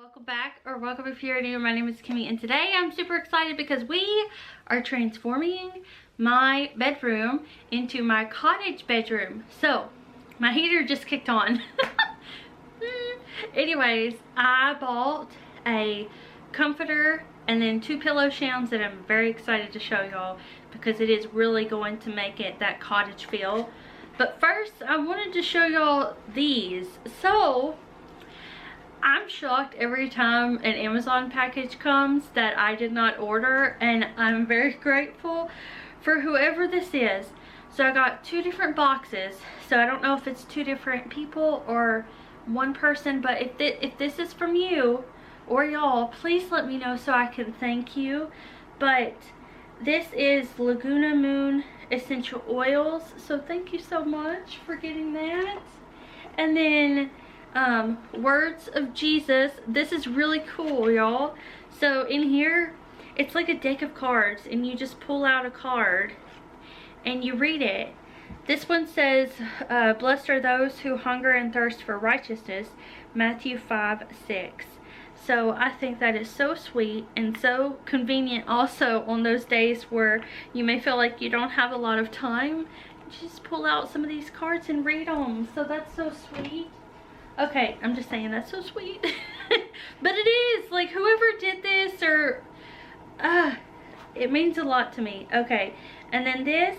Welcome back, or welcome if you're new. My name is Kimmy, and today I'm super excited because we are transforming my bedroom into my cottage bedroom. So my heater just kicked on. Anyways, I bought a comforter and then 2 pillow shams that I'm very excited to show y'all because it is really going to make it that cottage feel. But first I wanted to show y'all these. So I'm shocked every time an Amazon package comes that I did not order, and I'm very grateful for whoever this is. So I got 2 different boxes, so I don't know if it's 2 different people or one person, but if this is from you or y'all, please let me know so I can thank you. But this is Laguna Moon essential oils, so thank you so much for getting that. And then Words of Jesus. This is really cool, y'all. So in here it's like a deck of cards, and you just pull out a card and you read it. This one says, blessed are those who hunger and thirst for righteousness, Matthew 5:6. So I think that is so sweet and so convenient also on those days where you may feel like you don't have a lot of time. Just pull out some of these cards and read them. So that's so sweet. Okay, I'm just saying that's so sweet. But it is, like, whoever did this, or it means a lot to me. Okay, and then this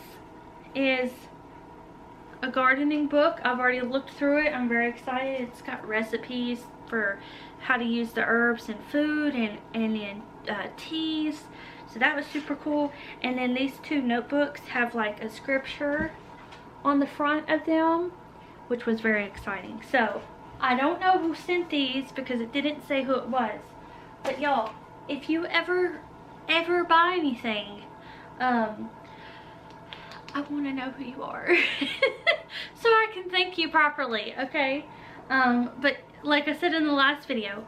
is a gardening book. I've already looked through it. I'm very excited. It's got recipes for how to use the herbs in food and in teas. So that was super cool. And then these 2 notebooks have like a scripture on the front of them, which was very exciting. So I don't know who sent these because it didn't say who it was. But y'all, if you ever buy anything, I want to know who you are. So I can thank you properly, okay? But like I said in the last video,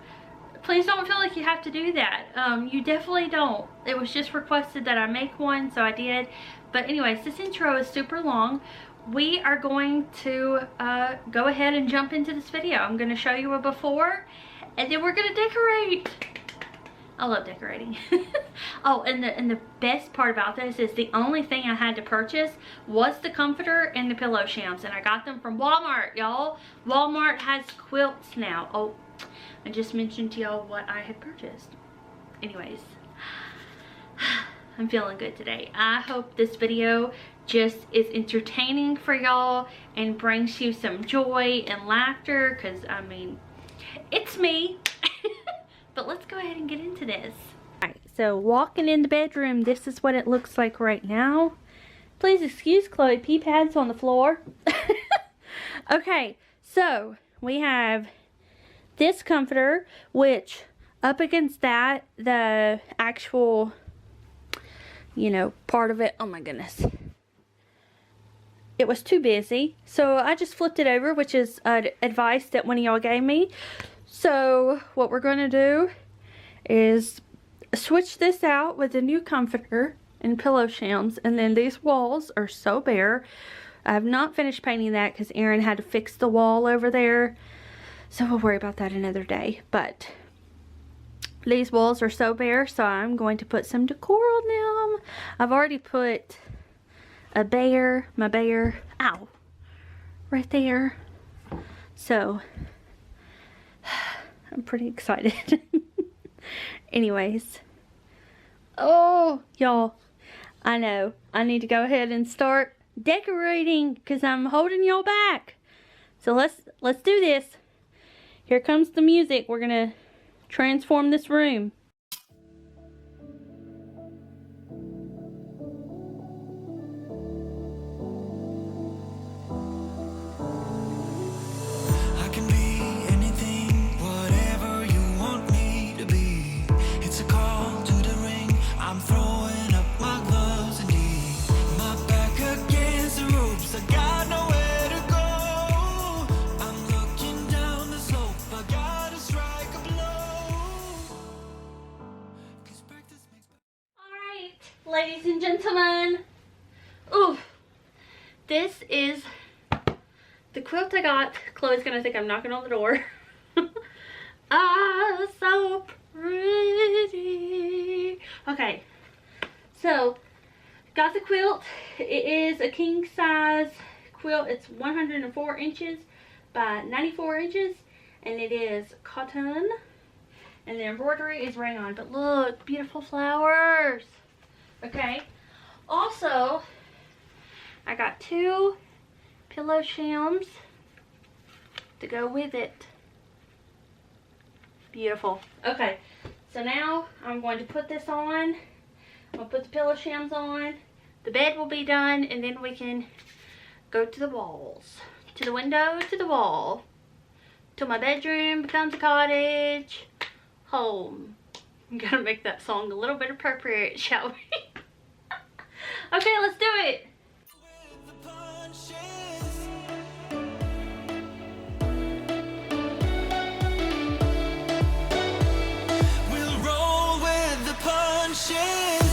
please don't feel like you have to do that. You definitely don't. It was just requested that I make one, so I did. But anyways, this intro is super long. We are going to go ahead and jump into this video. I'm going to show you a before, and then we're going to decorate. I love decorating. Oh, and the best part about this is the only thing I had to purchase was the comforter and the pillow shams, and I got them from Walmart, y'all. Walmart has quilts now. Oh, I just mentioned to y'all what I had purchased. Anyways, I'm feeling good today. I hope this video just is entertaining for y'all and brings you some joy and laughter, because I mean, it's me. But let's go ahead and get into this. Alright, so walking in the bedroom, this is what it looks like right now. Please excuse Chloe, pee pads on the floor. Okay, so we have this comforter, which up against that, the actual, you know, part of it, oh my goodness, it was too busy, so I just flipped it over, which is advice that one of y'all gave me. So what we're going to do is switch this out with a new comforter and pillow shams. And then these walls are so bare. I have not finished painting that because Aaron had to fix the wall over there, so we'll worry about that another day. But these walls are so bare, so I'm going to put some decor on them. I've already put a bear, my bear, ow, right there. So I'm pretty excited. Anyways, oh y'all, I know I need to go ahead and start decorating because I'm holding y'all back. So let's do this. Here comes the music. We're gonna transform this room. Ladies and gentlemen, ooh, this is the quilt I got. Chloe's gonna think I'm knocking on the door. Ah, so So, got the quilt. It is a king size quilt. It's 104 inches by 94 inches. And it is cotton. And the embroidery is rayon. But look, beautiful flowers. Okay. Also, I got 2 pillow shams to go with it. Beautiful. Okay. So now I'm going to put this on. I'm going to put the pillow shams on. The bed will be done. And then we can go to the walls. To the window, to the wall. Till my bedroom becomes a cottage. Home. I'm gonna make that song a little bit appropriate, shall we? Okay, let's do it. We'll roll with the punches.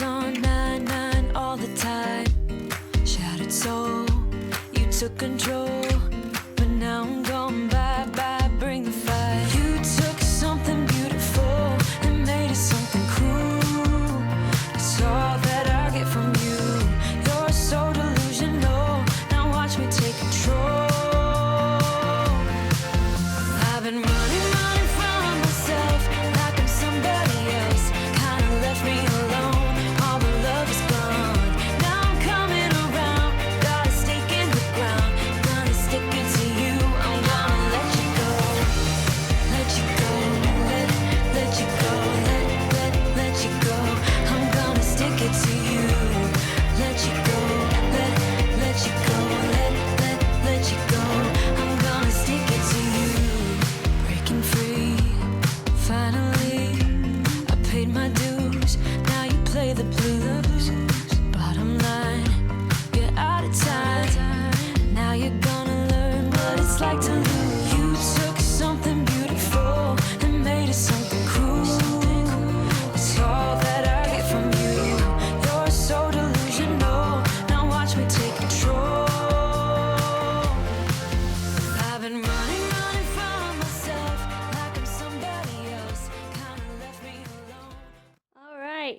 On 9-9 all the time. Shattered soul, you took control, but now I'm gone. Bye-bye, bring the fire. You took something beautiful and made it something cruel. It's all that I get from you. You're so delusional. Now watch me take control. I've been running from myself like I'm somebody else. Kinda left me alone.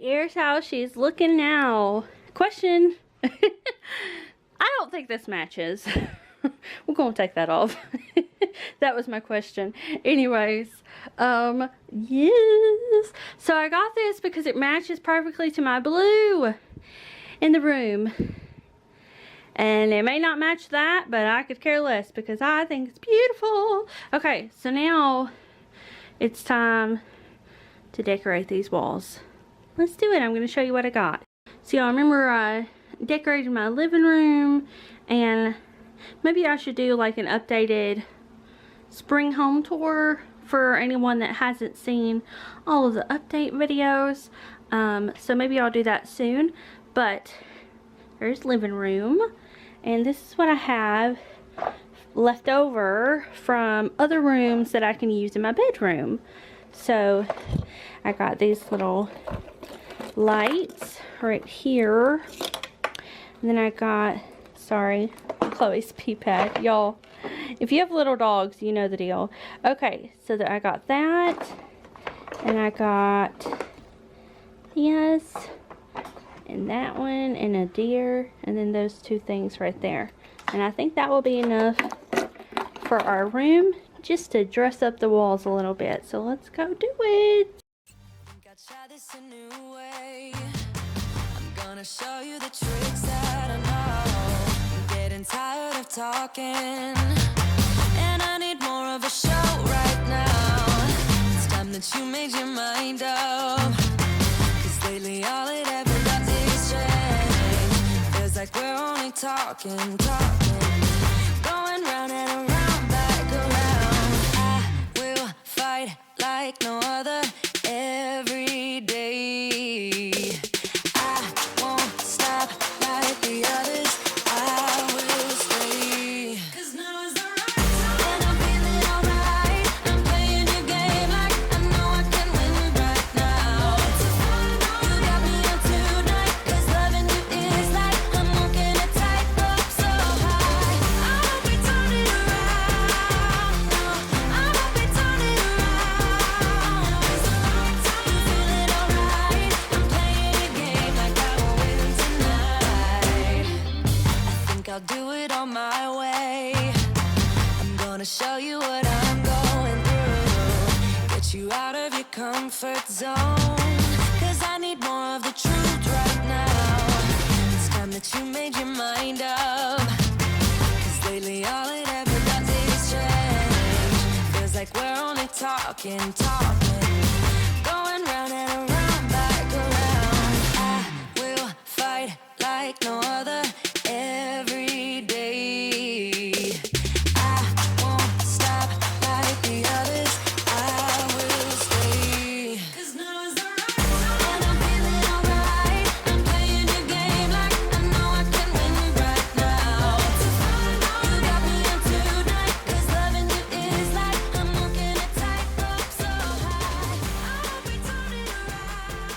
Here's how she's looking now. Question. I don't think this matches. We're gonna take that off. That was my question. Anyways, yes. So I got this because it matches perfectly to my blue in the room. And it may not match that, but I could care less because I think it's beautiful. Okay, so now it's time to decorate these walls. Let's do it. I'm going to show you what I got. So y'all remember I decorated my living room, and maybe I should do like an updated spring home tour for anyone that hasn't seen all of the update videos. So maybe I'll do that soon. But there's living room, and this is what I have left over from other rooms that I can use in my bedroom. So I got these little lights right here, and then I got, sorry, Chloe's pee pad. Y'all, if you have little dogs, you know the deal. Okay, so I got that, and I got this, and that one, and a deer, and then those 2 things right there. And I think that will be enough for our room, just to dress up the walls a little bit. So let's go do it. Try this a new way. I'm gonna show you the tricks that I know. I'm getting tired of talking, and I need more of a show right now. It's time that you made your mind up, 'cause lately all it ever does is change. Feels like we're only talking, going round and around, back around. I will fight like no other every what I'm going through. Get you out of your comfort zone, 'cause I need more of the truth right now. It's time that you made your mind up, 'cause lately all it ever does is change. Feels like we're only talking, going round and around, back around. I will fight like no other every day. I won't stop like the others. I will stay. 'Cause now is the right time, and I'm feeling alright. I'm playing your game like I know I can win right now. To find out you got me in tonight, 'cause loving you is like I'm walking a tightrope so high. I'll be turning around.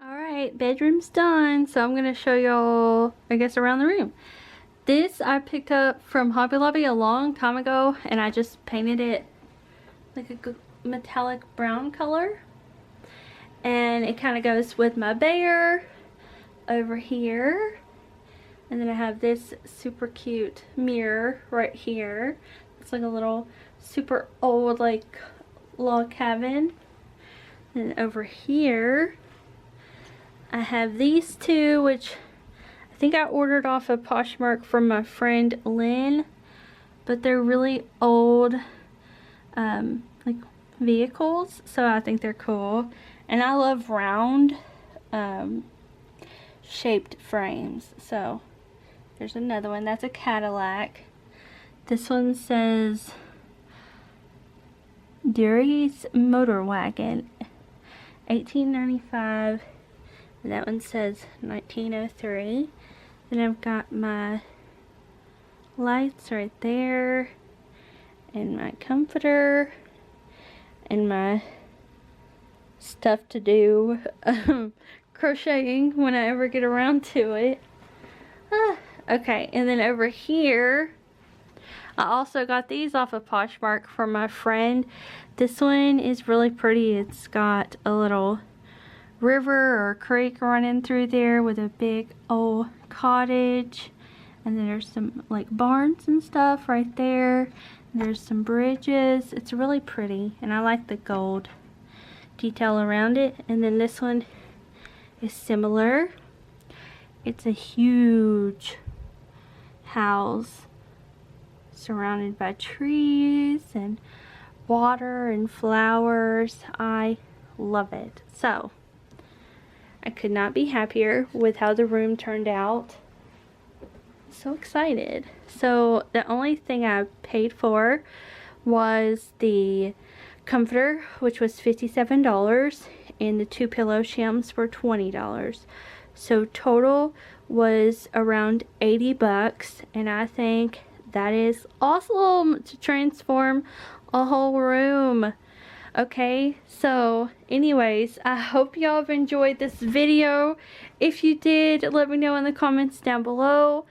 Alright, bedroom's done. So I'm going to show y'all, I guess, around the room. This I picked up from Hobby Lobby a long time ago, and I just painted it like a metallic brown color. And it kind of goes with my bear over here. And then I have this super cute mirror right here. It's like a little super old like log cabin. And over here I have these two, which I think I ordered off of Poshmark from my friend Lynn, but they're really old like vehicles, so I think they're cool. And I love round shaped frames. So there's another one. That's a Cadillac. This one says Dury's Motor Wagon, 1895. And that one says 1903. Then I've got my lights right there, and my comforter, and my stuff to do crocheting when I ever get around to it. Okay, and then over here I also got these off of Poshmark from my friend. This one is really pretty. It's got a little river or creek running through there with a big old cottage, and then there's some like barns and stuff right there. And there's some bridges. It's really pretty, and I like the gold detail around it. And then this one is similar. It's a huge house surrounded by trees and water and flowers. I love it. So I could not be happier with how the room turned out. So excited. So the only thing I paid for was the comforter, which was $57, and the 2 pillow shams were $20. So total was around 80 bucks, and I think that is awesome to transform a whole room. Okay, so anyways, I hope y'all have enjoyed this video. If you did, let me know in the comments down below.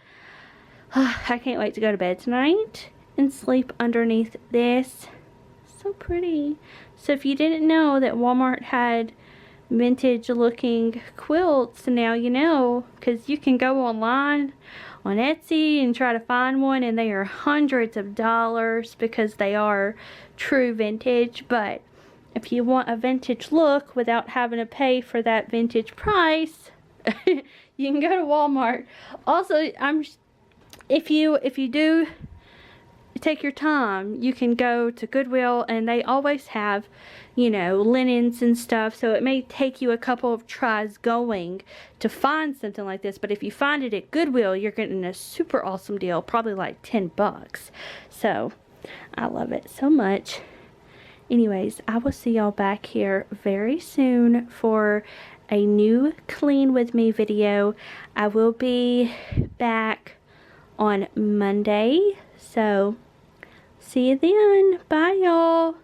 I can't wait to go to bed tonight and sleep underneath this. So pretty. So if you didn't know that Walmart had vintage looking quilts, now you know, because you can go online on Etsy and try to find one, and they are hundreds of dollars because they are true vintage. But if you want a vintage look without having to pay for that vintage price, you can go to Walmart. Also, if you do take your time, you can go to Goodwill, and they always have, you know, linens and stuff. So it may take you a couple of tries going to find something like this, but if you find it at Goodwill, you're getting a super awesome deal, probably like 10 bucks. So I love it so much. Anyways, I will see y'all back here very soon for a new Clean With Me video. I will be back on Monday, so see you then. Bye, y'all.